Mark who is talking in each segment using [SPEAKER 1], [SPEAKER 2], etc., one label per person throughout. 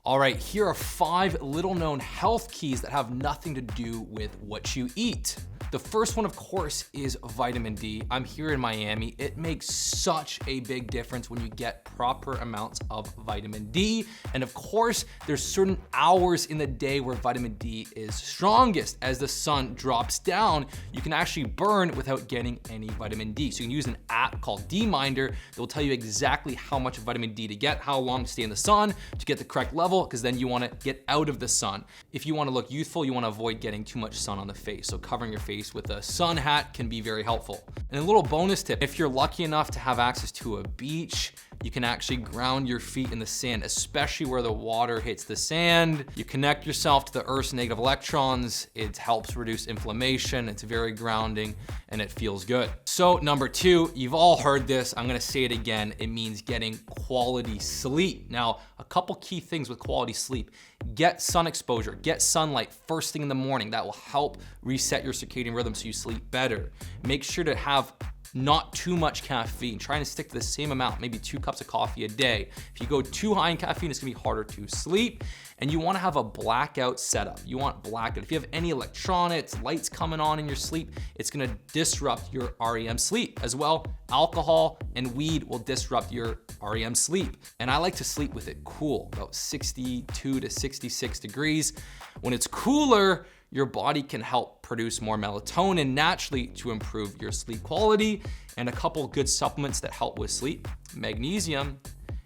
[SPEAKER 1] All right, here are 5 little known health keys that have nothing to do with what you eat. The first one, of course, is vitamin D. I'm here in Miami. It makes such a big difference when you get proper amounts of vitamin D. And of course, there's certain hours in the day where vitamin D is strongest. As the sun drops down, you can actually burn without getting any vitamin D. So you can use an app called D-Minder that will tell you exactly how much vitamin D to get, how long to stay in the sun to get the correct level, because then you want to get out of the sun. If you want to look youthful, you want to avoid getting too much sun on the face. So covering your face with a sun hat can be very helpful. And a little bonus tip, if you're lucky enough to have access to a beach, you can actually ground your feet in the sand, especially where the water hits the sand. You connect yourself to the Earth's negative electrons. It helps reduce inflammation. It's very grounding and it feels good. So number 2, you've all heard this. I'm gonna say it again. It means getting quality sleep. Now, a couple key things with quality sleep. Get sun exposure, get sunlight first thing in the morning. That will help reset your circadian rhythm so you sleep better. Make sure to have not too much caffeine. Trying to stick to the same amount, maybe 2 cups of coffee a day. If you go too high in caffeine, it's gonna be harder to sleep. And you wanna have a blackout setup. You want blackout. If you have any electronics, lights coming on in your sleep, it's gonna disrupt your REM sleep. As well, alcohol and weed will disrupt your REM sleep. And I like to sleep with it cool, about 62 to 66 degrees. When it's cooler, your body can help produce more melatonin naturally to improve your sleep quality. And a couple good supplements that help with sleep, magnesium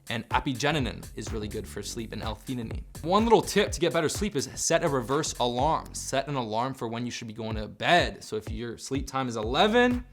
[SPEAKER 1] and apigenin is really good for sleep, and L-theanine. One little tip to get better sleep is set a reverse alarm. Set an alarm for when you should be going to bed. So if your sleep time is 11,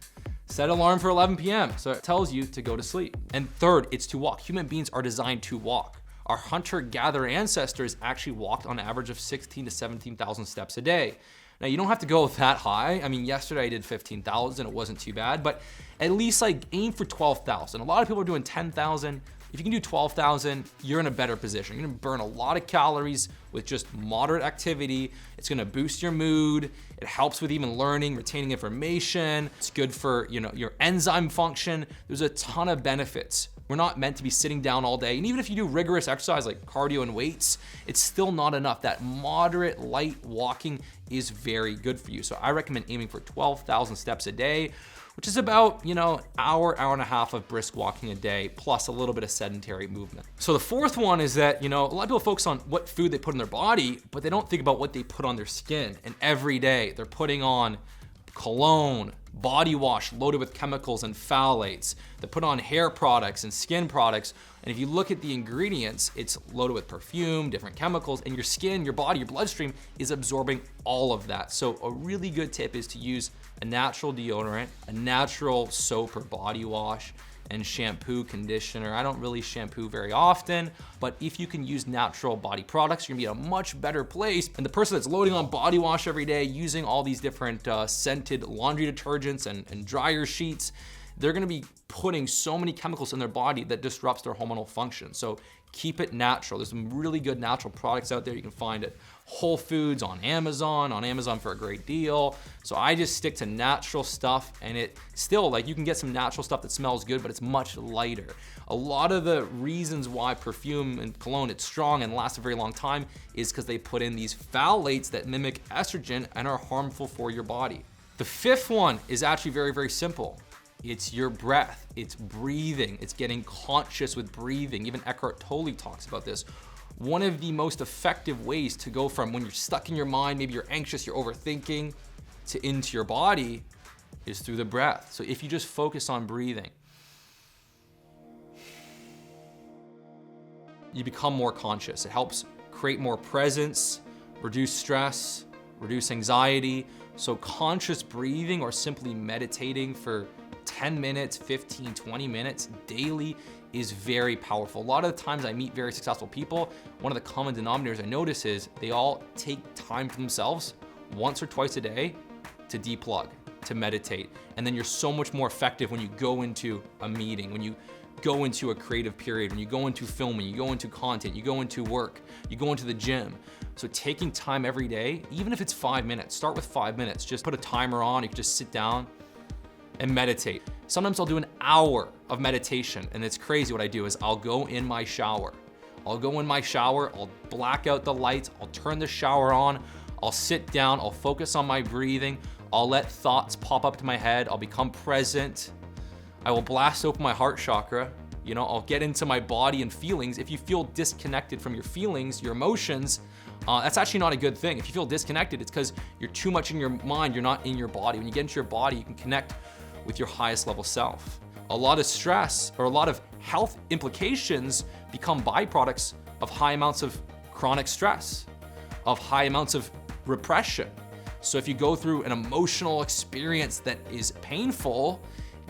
[SPEAKER 1] set an alarm for 11 p.m. So it tells you to go to sleep. And third, it's to walk. Human beings are designed to walk. Our hunter-gatherer ancestors actually walked on average of 16 to 17,000 steps a day. Now, you don't have to go that high. I mean, yesterday I did 15,000, it wasn't too bad, but at least aim for 12,000. A lot of people are doing 10,000. If you can do 12,000, you're in a better position. You're gonna burn a lot of calories with just moderate activity. It's gonna boost your mood. It helps with even learning, retaining information. It's good for your enzyme function. There's a ton of benefits. We're not meant to be sitting down all day. And even if you do rigorous exercise like cardio and weights, it's still not enough. That moderate light walking is very good for you. So I recommend aiming for 12,000 steps a day, which is about, hour and a half of brisk walking a day, plus a little bit of sedentary movement. So the fourth one is that, a lot of people focus on what food they put in their body, but they don't think about what they put on their skin. And every day they're putting on cologne, body wash loaded with chemicals and phthalates. They put on hair products and skin products. And if you look at the ingredients, it's loaded with perfume, different chemicals, and your skin, your body, your bloodstream is absorbing all of that. So a really good tip is to use a natural deodorant, a natural soap or body wash, and shampoo, conditioner. I don't really shampoo very often, but if you can use natural body products, you're gonna be in a much better place. And the person that's loading on body wash every day, using all these different scented laundry detergents and dryer sheets, they're gonna be putting so many chemicals in their body that disrupts their hormonal function. So keep it natural. There's some really good natural products out there you can find at Whole Foods, on Amazon for a great deal. So I just stick to natural stuff, and it still, you can get some natural stuff that smells good, but it's much lighter. A lot of the reasons why perfume and cologne, it's strong and lasts a very long time, is because they put in these phthalates that mimic estrogen and are harmful for your body. The fifth one is actually very, very simple. It's your breath, it's breathing, it's getting conscious with breathing. Even Eckhart Tolle talks about this. One of the most effective ways to go from when you're stuck in your mind, maybe you're anxious, you're overthinking, to into your body is through the breath. So if you just focus on breathing, you become more conscious. It helps create more presence, reduce stress, reduce anxiety. So conscious breathing or simply meditating for 10 minutes, 15, 20 minutes daily is very powerful. A lot of the times I meet very successful people, one of the common denominators I notice is they all take time for themselves once or twice a day to deplug, to meditate. And then you're so much more effective when you go into a meeting, when you go into a creative period, when you go into filming, you go into content, you go into work, you go into the gym. So taking time every day, even if it's 5 minutes, start with 5 minutes. Just put a timer on, you can just sit down and meditate. Sometimes I'll do an hour of meditation, and it's crazy what I do is I'll go in my shower, I'll go in my shower, I'll black out the lights, I'll turn the shower on, I'll sit down, I'll focus on my breathing, I'll let thoughts pop up to my head, I'll become present, I will blast open my heart chakra, you know, I'll get into my body and feelings. If you feel disconnected from your feelings, your emotions, that's actually not a good thing. If you feel disconnected, it's because you're too much in your mind, you're not in your body. When you get into your body, you can connect with your highest level self. A lot of stress or a lot of health implications become byproducts of high amounts of chronic stress, of high amounts of repression. So if you go through an emotional experience that is painful,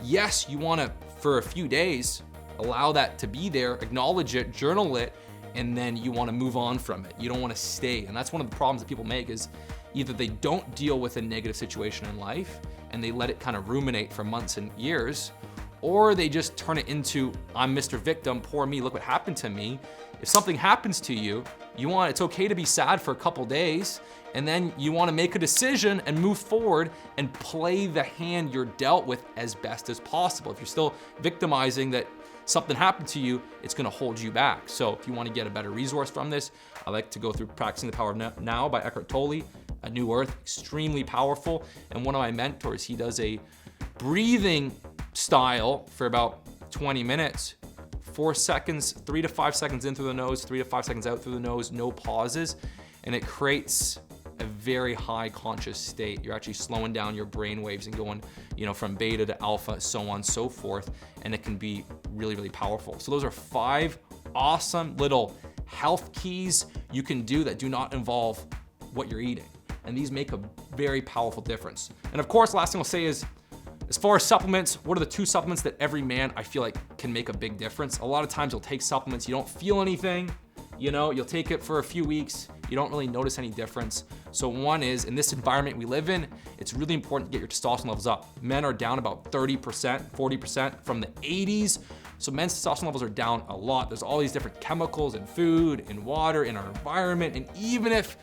[SPEAKER 1] yes, you wanna, for a few days, allow that to be there, acknowledge it, journal it, and then you wanna move on from it. You don't wanna stay. And that's one of the problems that people make is either they don't deal with a negative situation in life and they let it kind of ruminate for months and years, or they just turn it into, I'm Mr. Victim, poor me, look what happened to me. If something happens to you, it's okay to be sad for a couple days, and then you wanna make a decision and move forward and play the hand you're dealt with as best as possible. If you're still victimizing that something happened to you, it's gonna hold you back. So if you wanna get a better resource from this, I like to go through Practicing the Power of Now by Eckhart Tolle, A New Earth, extremely powerful. And one of my mentors, he does a breathing style for about 20 minutes, 4 seconds, 3 to 5 seconds in through the nose, 3 to 5 seconds out through the nose, no pauses. And it creates a very high conscious state. You're actually slowing down your brain waves and going, you know, from beta to alpha, so on and so forth. And it can be really, really powerful. So those are 5 awesome little health keys you can do that do not involve what you're eating. And these make a very powerful difference. And of course, last thing I'll say is, as far as supplements, what are the 2 supplements that every man I feel like can make a big difference? A lot of times you'll take supplements, you don't feel anything, you know, you'll take it for a few weeks, you don't really notice any difference. So one is, in this environment we live in, it's really important to get your testosterone levels up. Men are down about 30%, 40% from the 80s. So men's testosterone levels are down a lot. There's all these different chemicals in food, in water, in our environment. And even if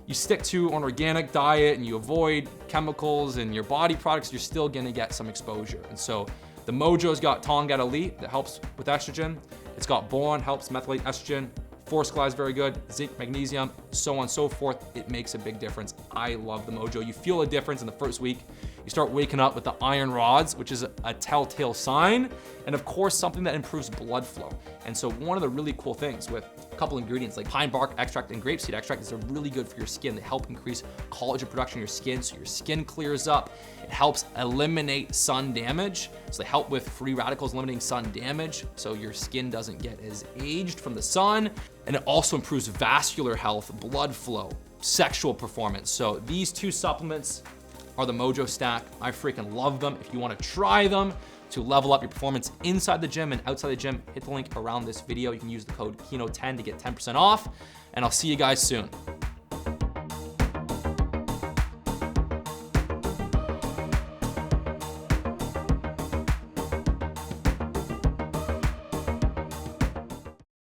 [SPEAKER 1] you stick to an organic diet and you avoid chemicals and your body products, you're still gonna get some exposure. And so the Mojo's got Tongat Elite that helps with estrogen. It's got boron, helps methylate estrogen. Force Supply is very good, zinc, magnesium, so on and so forth. It makes a big difference. I love the Mojo. You feel a difference in the first week. You start waking up with the iron rods, which is a telltale sign. And of course, something that improves blood flow. And so one of the really cool things with a couple ingredients like pine bark extract and grapeseed extract is they're really good for your skin. They help increase collagen production in your skin so your skin clears up. It helps eliminate sun damage. So they help with free radicals eliminating sun damage so your skin doesn't get as aged from the sun. And it also improves vascular health, blood flow, sexual performance. So these 2 supplements are the MojoStack. I freaking love them. If you wanna try them to level up your performance inside the gym and outside the gym, hit the link around this video. You can use the code KINO10 to get 10% off, and I'll see you guys soon.